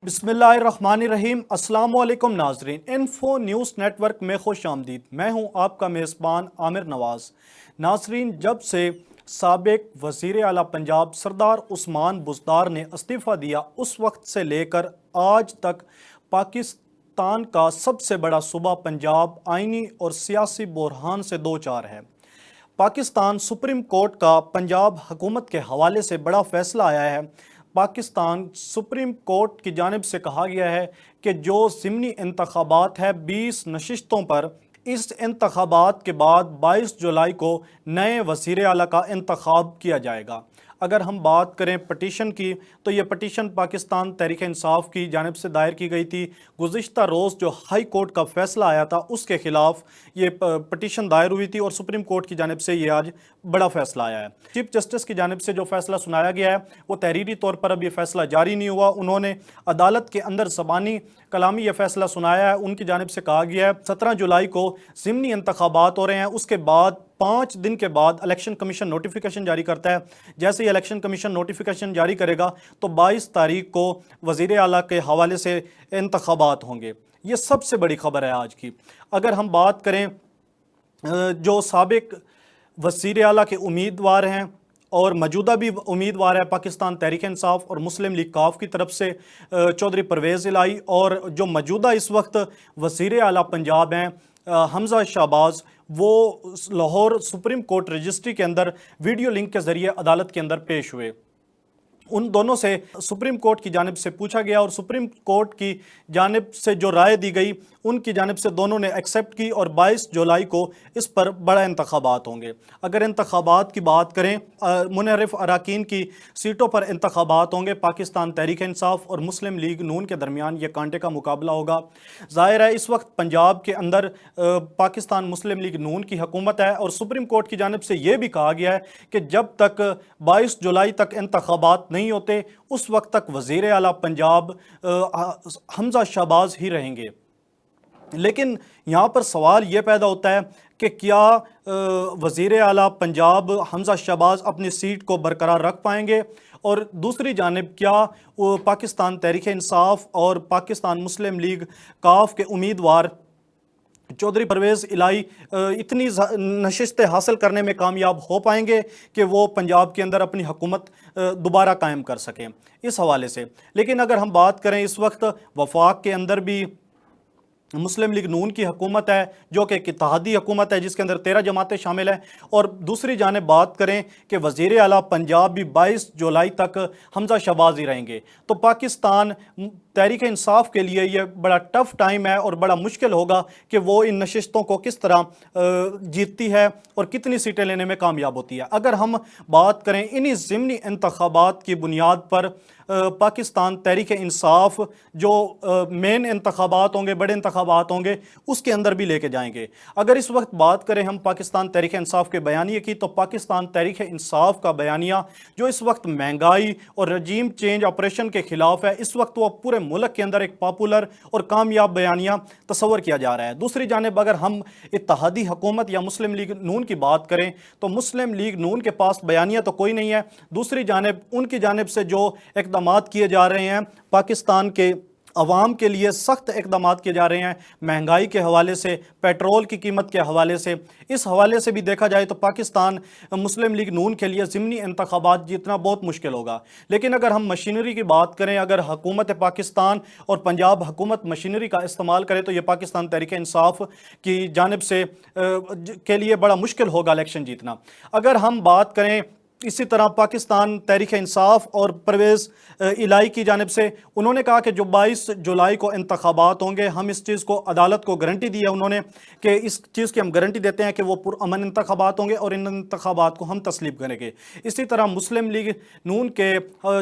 बिस्मिल्लाहिर्रहमानिर्रहीम। अस्सलाम वालेकुम नाजरीन, इन्फो न्यूज़ नेटवर्क में खुश आमदीद। मैं हूं आपका मेज़बान आमिर नवाज़। नाजरीन, जब से साबिक वज़ीर आला पंजाब सरदार उस्मान बुज़दार ने इस्तीफ़ा दिया, उस वक्त से लेकर आज तक पाकिस्तान का सबसे बड़ा सूबा पंजाब आइनी और सियासी बहरान से दो चार है। पाकिस्तान सुप्रीम कोर्ट का पंजाब हुकूमत के हवाले से बड़ा फ़ैसला आया है। पाकिस्तान सुप्रीम कोर्ट की जानिब से कहा गया है कि जो ज़िमनी इंतखाबात है 20 नशिस्तों पर, इस इंतखाबात के बाद 22 जुलाई को नए वज़ीर आला का इंतखाब किया जाएगा। अगर हम बात करें पटिशन की, तो ये पटिशन पाकिस्तान तहरीक इंसाफ की जानिब से दायर की गई थी। गुज़िश्ता रोज़ जो हाई कोर्ट का फ़ैसला आया था उसके ख़िलाफ़ ये पटिशन दायर हुई थी और सुप्रीम कोर्ट की जानिब से ये आज बड़ा फ़ैसला आया है। चीफ जस्टिस की जानिब से जो फ़ैसला सुनाया गया है वो तहरीरी तौर पर अब ये फ़ैसला जारी नहीं हुआ। उन्होंने अदालत के अंदर ज़बानी कलामी ये फ़ैसला सुनाया है। उनकी जानिब से कहा गया है 17 जुलाई को ज़िमनी इंतखाबात हो रहे हैं, उसके बाद 5 दिन के बाद इलेक्शन कमीशन नोटिफिकेशन जारी करता है। जैसे ही इलेक्शन कमीशन नोटिफिकेशन जारी करेगा तो 22 तारीख को वज़ीर आला के हवाले से इंतखाबात होंगे। ये सबसे बड़ी खबर है आज की। अगर हम बात करें जो साबिक वज़ीर आला के उम्मीदवार हैं और मौजूदा भी उम्मीदवार है पाकिस्तान तहरीक इंसाफ और मुस्लिम लीग काफ की तरफ से चौधरी परवेज़ इलाही, और जो मौजूदा इस वक्त वज़ीर आला पंजाब हैं हमज़ा शहबाज, वो लाहौर सुप्रीम कोर्ट रजिस्ट्री के अंदर वीडियो लिंक के ज़रिए अदालत के अंदर पेश हुए। उन दोनों से सुप्रीम कोर्ट की जानिब से पूछा गया और सुप्रीम कोर्ट की जानिब से जो राय दी गई उनकी जानिब से दोनों ने एक्सेप्ट की और 22 जुलाई को इस पर बड़ा इंतखाबात होंगे। अगर इंतखाबात की बात करें, मुनहरिफ अराकीन की सीटों पर इंतखाबात होंगे। पाकिस्तान तहरीक इंसाफ और मुस्लिम लीग नून के दरमियान ये कांटे का मुकाबला होगा। ज़ाहिर है इस वक्त पंजाब के अंदर पाकिस्तान मुस्लिम लीग नून की हुकूमत है और सुप्रीम कोर्ट की जानिब से ये भी कहा गया है कि जब तक 22 जुलाई तक इंतखाबात नहीं होते उस वक्त तक वज़ीर आला पंजाब हमज़ा शहबाज ही रहेंगे। लेकिन यहाँ पर सवाल ये पैदा होता है कि क्या वज़ीर आला पंजाब हमज़ा शहबाज अपनी सीट को बरकरार रख पाएंगे, और दूसरी जानिब क्या पाकिस्तान तहरीक इंसाफ और पाकिस्तान मुस्लिम लीग काफ के उम्मीदवार चौधरी परवेज़ इलाही इतनी नशिस्तें हासिल करने में कामयाब हो पाएंगे कि वो पंजाब के अंदर अपनी हुकूमत दोबारा कायम कर सकें, इस हवाले से। लेकिन अगर हम बात करें, इस वक्त वफाक के अंदर भी मुस्लिम लीग नून की हुकूमत है जो कि एक इत्तेहादी हुकूमत है जिसके अंदर 13 जमातें शामिल हैं, और दूसरी जानिब बात करें कि वज़ीर आला पंजाब भी 22 जुलाई तक हमज़ा शहबाज ही रहेंगे। तो पाकिस्तान तहरीक इंसाफ के लिए ये बड़ा टफ़ टाइम है और बड़ा मुश्किल होगा कि वो इन नशिस्तों को किस तरह जीतती है और कितनी सीटें लेने में कामयाब होती है। अगर हम बात करें इन्हीं ज़िमनी इंतखाबात की बुनियाद पर पाकिस्तान तहरीक इंसाफ जो मेन इंतखाबात होंगे, बड़े इंतखाबात होंगे, उसके अंदर भी लेके जाएंगे। अगर इस वक्त बात करें हम पाकिस्तान तहरीक इंसाफ के बयानिए की, तो पाकिस्तान तहरीक इंसाफ का बयानिया जो इस वक्त महंगाई और रजीम चेंज ऑपरेशन के ख़िलाफ़ है, इस वक्त वो पूरे मुल्क के अंदर एक पॉपुलर और कामयाब बयानिया तस्वर किया जा रहा है। दूसरी जानिब अगर हम इत्तेहादी हुकूमत या मुस्लिम लीग नून की बात करें तो मुस्लिम लीग नून के पास बयानिया तो कोई नहीं है। दूसरी जानिब उनकी जानिब से जो इक़दामात किए जा रहे हैं पाकिस्तान के अवाम के लिए सख्त इक़दामात किए जा रहे हैं, महंगाई के हवाले से, पेट्रोल की कीमत के हवाले से, इस हवाले से भी देखा जाए तो पाकिस्तान मुस्लिम लीग नून के लिए ज़िमनी इंतखाबात जीतना बहुत मुश्किल होगा। लेकिन अगर हम मशीनरी की बात करें, अगर हुकूमत पाकिस्तान और पंजाब हुकूमत मशीनरी का इस्तेमाल करे तो ये पाकिस्तान तहरीक इंसाफ की जानिब से के लिए बड़ा मुश्किल होगा इलेक्शन जीतना। अगर हम बात करें इसी तरह पाकिस्तान तहरीक इंसाफ और परवेज़ इलाही की जानिब से, उन्होंने कहा कि जो 22 जुलाई को इंतखाबात होंगे, हम इस चीज़ को अदालत को गारंटी दी है उन्होंने कि इस चीज़ की हम गारंटी देते हैं कि वो पुरअमन इंतखाबात होंगे और इन इंतखाबात को हम तस्लीम करेंगे। इसी तरह मुस्लिम लीग नून के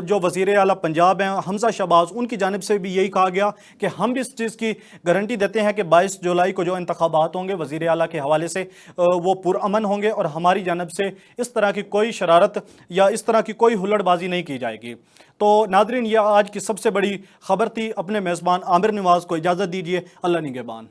जो वज़ीर आला पंजाब हैं हमज़ा शहबाज, उनकी जानिब से भी यही कहा गया कि हम भी इस चीज़ की गारंटी देते हैं कि 22 जुलाई को जो इंतखाबात होंगे वज़ीर आला के हवाले से वो पुरअमन होंगे और हमारी जानिब से इस तरह की कोई शरारत या इस तरह की कोई हुल्लड़बाजी नहीं की जाएगी। तो नादरीन, ये आज की सबसे बड़ी खबर थी। अपने मेज़बान आमिर नवाज़ को इजाज़त दीजिए। अल्लाह निगहबान।